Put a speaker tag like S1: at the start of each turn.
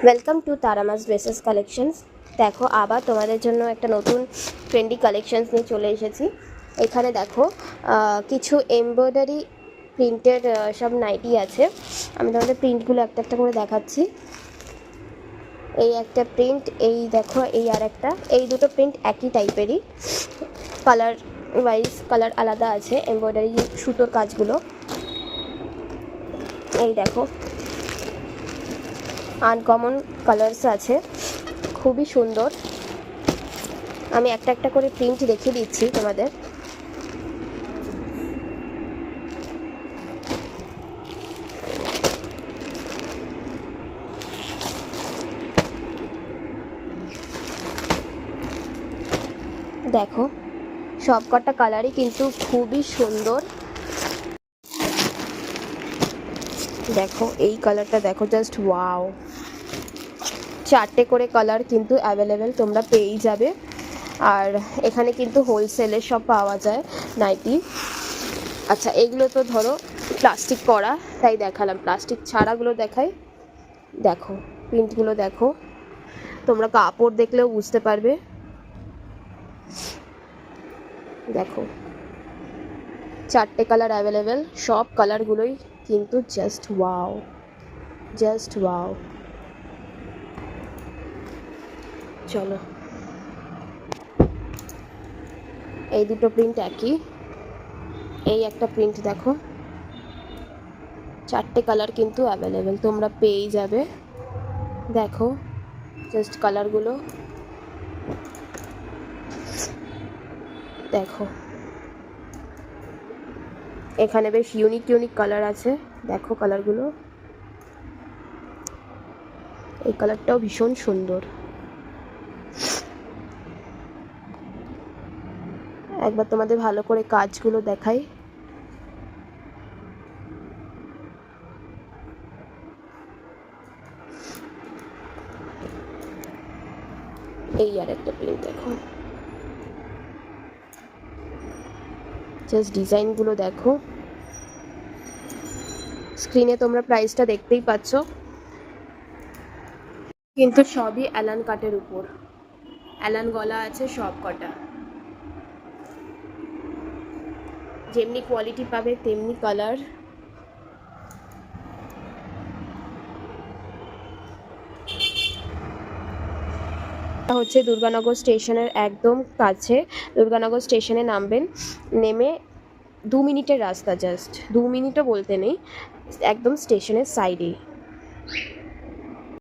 S1: Welcome to Tarama's dresses collections. দেখো আবার তোমাদের জন্য একটা নতুন ট্রেন্ডি কালেকশনস নিয়ে চলে এসেছি। এখানে দেখো কিছু এমব্রয়ডারি প্রিন্টেড সব নাইটি আছে। আমি তোমাদের প্রিন্টগুলো একটা একটা করে দেখাচ্ছি। এই একটা প্রিন্ট, এই দেখো, এই আর একটা, এই দুটো প্রিন্ট একই টাইপেরই, কালার ওয়াইজ কালার আলাদা আছে। এমব্রয়ডারি সুতোর কাজগুলো এই দেখো, আনকমন কালার্স আছে, খুবই সুন্দর। আমি একটা একটা করে প্রিন্ট দেখিয়ে দিচ্ছি তোমাদের। দেখো সব কটা কালারই কিন্তু খুবই সুন্দর। দেখো এই কালারটা দেখো, জাস্ট ওয়াও। 4টে করে কালার কিন্তু অ্যাভেলেবেল তোমরা পেয়েই যাবে। আর এখানে কিন্তু হোলসেলে সব পাওয়া যায় নাইটি। আচ্ছা, এগুলো তো ধরো প্লাস্টিক করা, তাই দেখালাম। প্লাস্টিক ছাড়াগুলো দেখাই। দেখো প্রিন্টগুলো দেখো, তোমরা কাপড় দেখলেও বুঝতে পারবে। দেখো 4টে কালার অ্যাভেলেবেল, সব কালারগুলোই কিন্তু জাস্ট ওয়াও, জাস্ট ওয়াও। চলো, এই দুটো প্রিন্ট একই। এই একটা প্রিন্ট দেখো, 4টে কালার কিন্তু অ্যাভেলেবেল তোমরা পেয়েই যাবে। দেখো জাস্ট কালারগুলো দেখো, এখানে বেশ ইউনিক ইউনিক কালার আছে। দেখো কালারগুলো, এই কালারটাও ভীষণ সুন্দর। একবার তোমাদের ভালো করে কাজগুলো দেখাই। এই আর একটা প্রিন্ট দেখো, জাস্ট ডিজাইনগুলো দেখো। স্ক্রিনে তোমরা প্রাইসটা দেখতেই পাচ্ছ, কিন্তু সবই অ্যালান কাটের উপর, অ্যালান গলা আছে সব কটা। যেমনি কোয়ালিটি পাবে তেমনি কালার। হচ্ছে দুর্গানগর স্টেশনের একদম কাছে। দুর্গানগর স্টেশনে নামবেন, নেমে 2 মিনিটের রাস্তা, জাস্ট 2 মিনিটও বলতে নেই, একদম স্টেশনের সাইডেই।